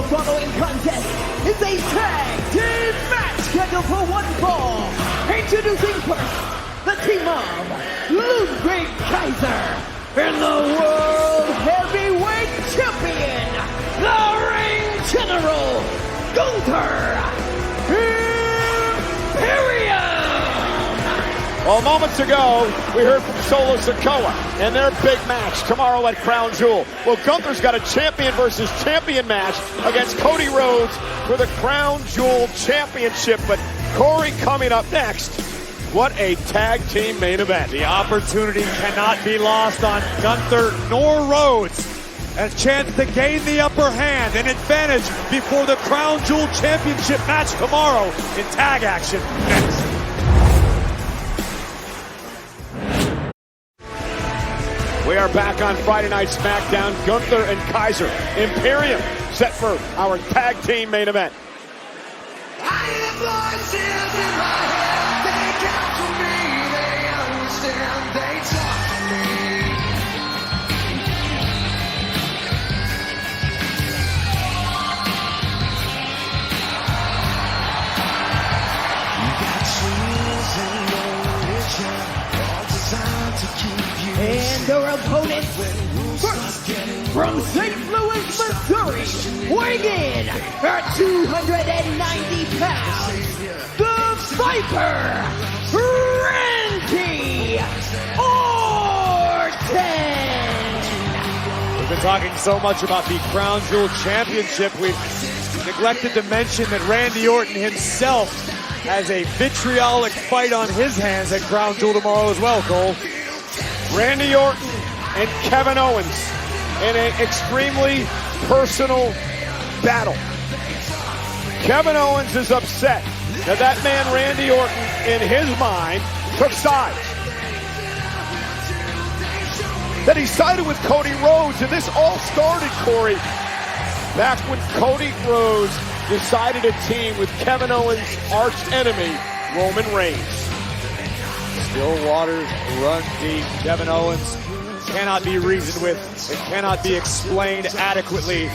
following contest is a tag team match scheduled for one fall. Introducing first, the team of Ludwig Kaiser and the World Heavyweight Champion, the Ring General, Gunther Imperium. Well, moments ago, we heard from Solo Sikoa and their big match tomorrow at Crown Jewel. Well, Gunther's got a champion versus champion match against Cody Rhodes for the Crown Jewel Championship. But Corey, coming up next, what a tag team main event. The opportunity cannot be lost on Gunther nor Rhodes. A chance to gain the upper hand, an advantage before the Crown Jewel Championship match tomorrow in tag action next. We are back on Friday Night SmackDown. Gunther and Kaiser. Imperium set for our tag team main event. I have voices in my head, they counsel me, they understand, they talk to me. You got tools and no religion, all designed to keep you. And their opponents, first, from St. Louis, Missouri, weighing in at 290 pounds, the Viper, Randy Orton. We've been talking so much about the Crown Jewel Championship, we've neglected to mention that Randy Orton himself has a vitriolic fight on his hands at Crown Jewel tomorrow as well, Cole. Randy Orton and Kevin Owens in an extremely personal battle. Kevin Owens is upset that that man Randy Orton, in his mind, took sides. That he sided with Cody Rhodes, and this all started, Corey, back when Cody Rhodes decided to team with Kevin Owens' arch enemy, Roman Reigns. Still waters run deep. Kevin Owens cannot be reasoned with. It cannot be explained adequately.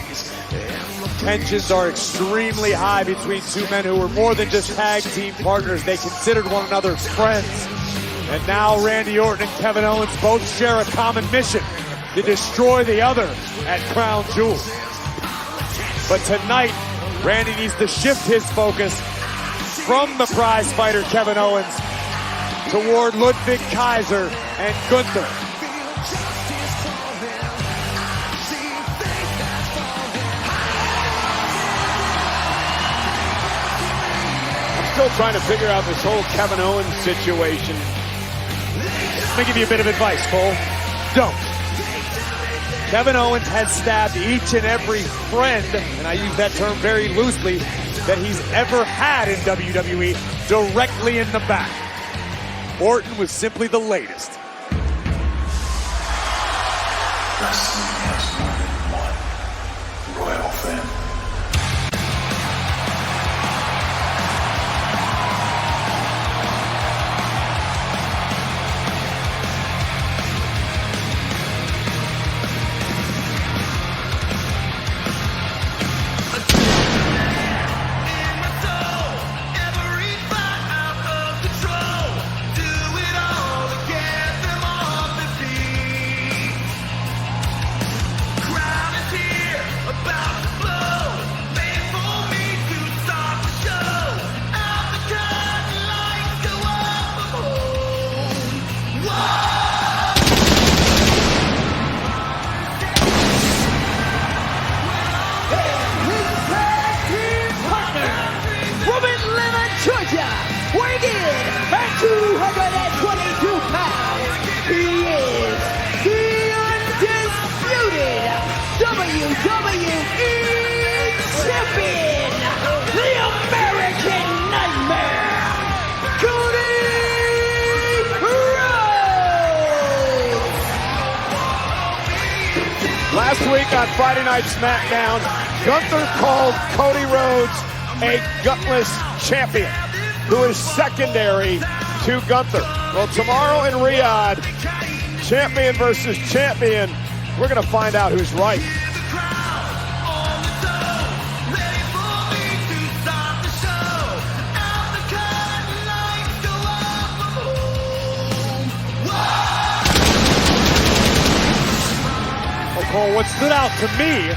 Tensions are extremely high between two men who were more than just tag team partners. They considered one another friends. And now Randy Orton and Kevin Owens both share a common mission: to destroy the other at Crown Jewel. But tonight, Randy needs to shift his focus from the prize fighter Kevin Owens toward Ludwig Kaiser and Gunther. I'm still trying to figure out this whole Kevin Owens situation. Let me give you a bit of advice, Cole. Don't. Kevin Owens has stabbed each and every friend, and I use that term very loosely, that he's ever had in WWE directly in the back. Orton was simply the latest. Wrestling has more than one royal family. Weighing in at 222 pounds, he is the undisputed WWE Champion, the American Nightmare, Cody Rhodes! Last week on Friday Night SmackDown, Gunther called Cody Rhodes a gutless champion who is secondary to Gunther. Well, tomorrow in Riyadh, champion versus champion, we're going to find out who's right. Cole, what stood out to me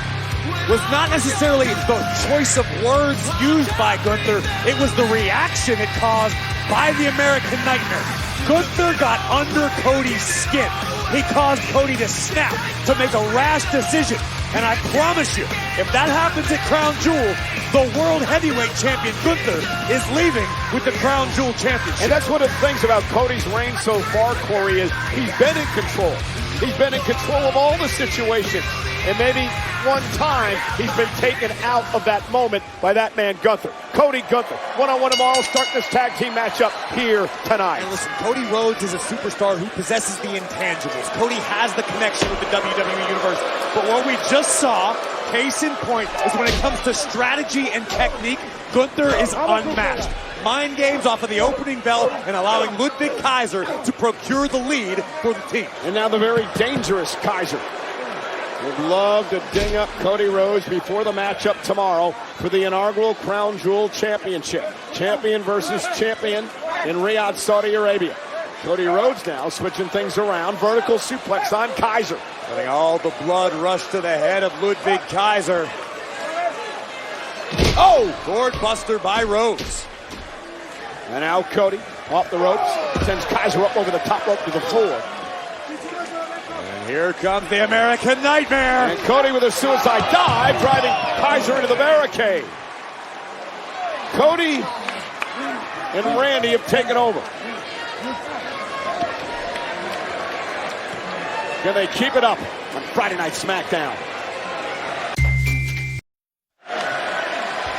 was not necessarily the choice of words used by Gunther, it was the reaction it caused by the American Nightmare. Gunther got under Cody's skin. He caused Cody to snap, to make a rash decision. And I promise you, if that happens at Crown Jewel, the World Heavyweight Champion Gunther is leaving with the Crown Jewel Championship. And that's one of the things about Cody's reign so far, Corey, is he's been in control. He's been in control of all the situations. And maybe one time he's been taken out of that moment by that man Gunther. Cody Gunther, one-on-one tomorrow, starting this tag team matchup here tonight. And listen, Cody Rhodes is a superstar who possesses the intangibles. Cody has the connection with the WWE Universe. But what we just saw, case in point, is when it comes to strategy and technique, Gunther is unmatched. Mind games off of the opening bell and allowing Ludwig Kaiser to procure the lead for the team. And now the very dangerous Kaiser would love to ding up Cody Rhodes before the matchup tomorrow for the inaugural Crown Jewel Championship. Champion versus champion in Riyadh, Saudi Arabia. Cody Rhodes now switching things around. Vertical suplex on Kaiser. Letting all the blood rush to the head of Ludwig Kaiser. Oh! Gourd buster by Rhodes. And now Cody off the ropes. Sends Kaiser up over the top rope to the floor. And here comes the American Nightmare. And Cody with a suicide dive, driving Kaiser into the barricade. Cody and Randy have taken over. Can they keep it up on Friday Night SmackDown?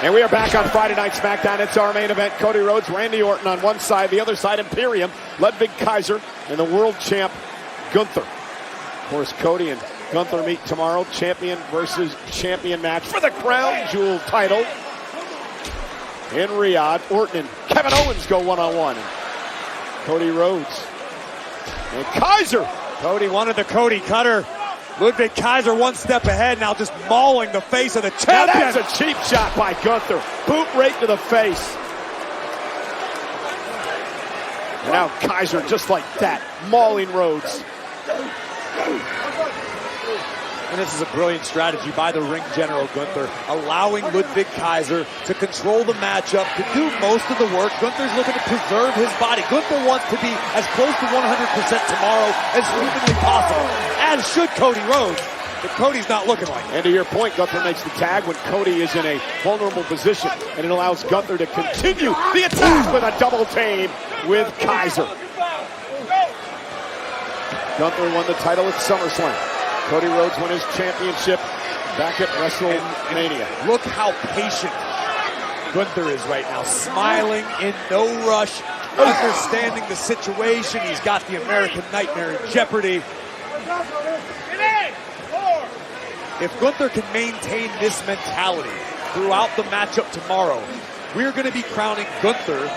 And we are back on Friday Night SmackDown. It's our main event. Cody Rhodes, Randy Orton on one side. The other side, Imperium, Ludwig Kaiser, and the world champ, Gunther. Of course, Cody and Gunther meet tomorrow. Champion versus champion match for the Crown Jewel title in Riyadh. Orton and Kevin Owens go one-on-one. Cody Rhodes and Kaiser. Cody wanted the Cody cutter. Ludwig Kaiser one step ahead, now just mauling the face of the champion. Now that's a cheap shot by Gunther. Boot right to the face. And now Kaiser, just like that, mauling Rhodes. And this is a brilliant strategy by the ring general Gunther, allowing Ludwig Kaiser to control the matchup, to do most of the work. Gunther's looking to preserve his body. Gunther wants to be as close to 100% tomorrow as humanly possible, as should Cody Rhodes. But Cody's not looking like it. And to your point, Gunther makes the tag when Cody is in a vulnerable position, and it allows Gunther to continue the attack with a double team with Kaiser. Gunther won the title at SummerSlam. Cody Rhodes won his championship back at WrestleMania. Look how patient Gunther is right now, smiling in no rush, understanding the situation. He's got the American Nightmare in jeopardy. If Gunther can maintain this mentality throughout the matchup tomorrow, we're going to be crowning Gunther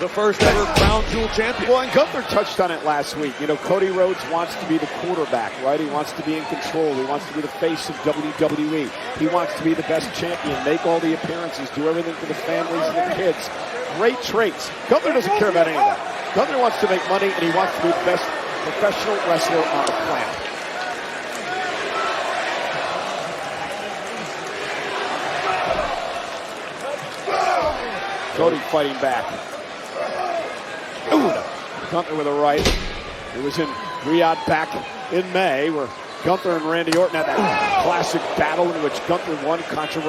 the first ever Crown Jewel champion. Well, and Gunther touched on it last week. You know, Cody Rhodes wants to be the quarterback, right? He wants to be in control. He wants to be the face of WWE. He wants to be the best champion, make all the appearances, do everything for the families and the kids. Great traits. Gunther doesn't care about any of that. Gunther wants to make money, and he wants to be the best professional wrestler on the planet. Cody fighting back. Ooh, Gunther with a right. It was in Riyadh back in May where Gunther and Randy Orton had that classic battle in which Gunther won controversially.